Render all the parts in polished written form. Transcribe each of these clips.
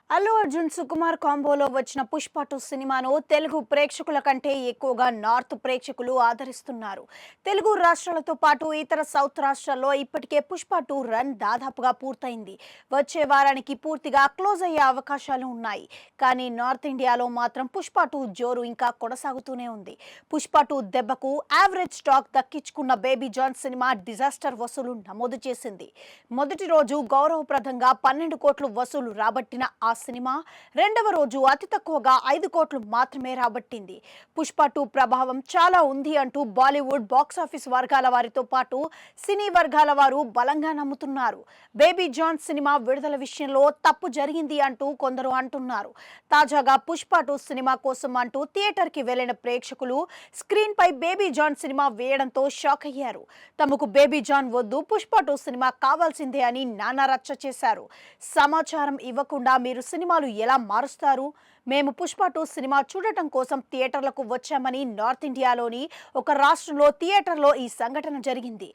అల్లు అర్జున్ సుకుమార్ కాంబోలో వచ్చిన పుష్ప 2 సినిమాను తెలుగు ప్రేక్షకుల కంటే ఎక్కువగా నార్త్ ప్రేక్షకులు ఆదరిస్తున్నారు. తెలుగు రాష్ట్రాలతో పాటు ఇతర సౌత్ రాష్ట్రాల్లో ఇప్పటికే పుష్ప 2 రన్ దాదాపుగా పూర్తయింది. వచ్చే వారానికి పూర్తిగా క్లోజ్ అయ్యే అవకాశాలు ఉన్నాయి. కానీ నార్త్ ఇండియాలో మాత్రం పుష్ప 2 జోరు ఇంకా కొనసాగుతూనే ఉంది. పుష్ప 2 దెబ్బకు యావరేజ్ స్టాక్ దక్కించుకున్న బేబీ జాన్ సినిమా డిజాస్టర్ వసూలు నమోదు చేసింది. మొదటి రోజు గౌరవప్రదంగా 12 కోట్లు వసూలు రాబట్టిన ఆ సినిమా రెండవ రోజు అతి తక్కువగా 5 కోట్లు మాత్రమే రాబట్టింది. పుష్ప 2 ప్రభావం చాలా ఉంది అంటూ బాలీవుడ్ బాక్సాఫీస్ వర్గాల వారితో పాటు సినీ వర్గాల వారు బలంగా నమ్ముతున్నారు. బేబీ జాన్ సినిమా విడుదల విషయంలో తప్పు జరిగింది అంటూ కొందరు అంటున్నారు. తాజాగా పుష్ప 2 సినిమా కోసం అంటూ థియేటర్ కి వెళ్లిన ప్రేక్షకులు స్క్రీన్ పై బేబీ జాన్ సినిమా వేయడంతో షాక్ అయ్యారు. తమకు బేబీ జాన్ వద్దు, పుష్ప 2 సినిమా కావాల్సిందే అని నానా రచ్చ చేశారు. సమాచారం ఇవ్వకుండా మీరు సినిమాలు ఎలా మారుస్తారు? మేము పుష్ప 2 సినిమా చూడటం కోసం థియేటర్లకు వచ్చామని నార్త్ ఇండియాలోని ఒక రాష్ట్రంలో థియేటర్లో ఈ సంఘటన జరిగింది.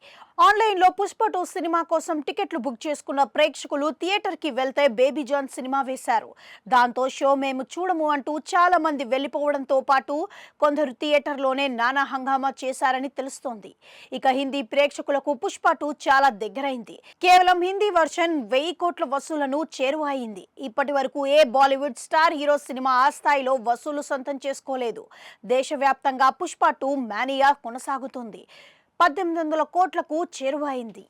ఆన్లైన్లో పుష్ప 2 సినిమా కోసం టికెట్లు బుక్ చేసుకున్న ప్రేక్షకులు థియేటర్కి వెళ్తే బేబీ జాన్ సినిమా వేశారు. దాంతో షో మేము చూడము అంటూ చాలా మంది వెళ్లిపోవడంతో పాటు కొందరు థియేటర్లోనే నానా హంగామా చేశారని తెలుస్తోంది. ఇక హిందీ ప్రేక్షకులకు పుష్ప 2 చాలా దగ్గరైంది. కేవలం హిందీ వర్షన్ 1000 కోట్ల వసూలను చేరువైంది. ఇప్పటి వరకు ఏ బాలీవుడ్ స్టార్ హీరో సినిమా ఆ స్థాయిలో వసూలు సొంతం చేసుకోలేదు. దేశవ్యాప్తంగా పుష్ప 2 మానియా కొనసాగుతుంది. 1800 కోట్లకు చేరువైంది.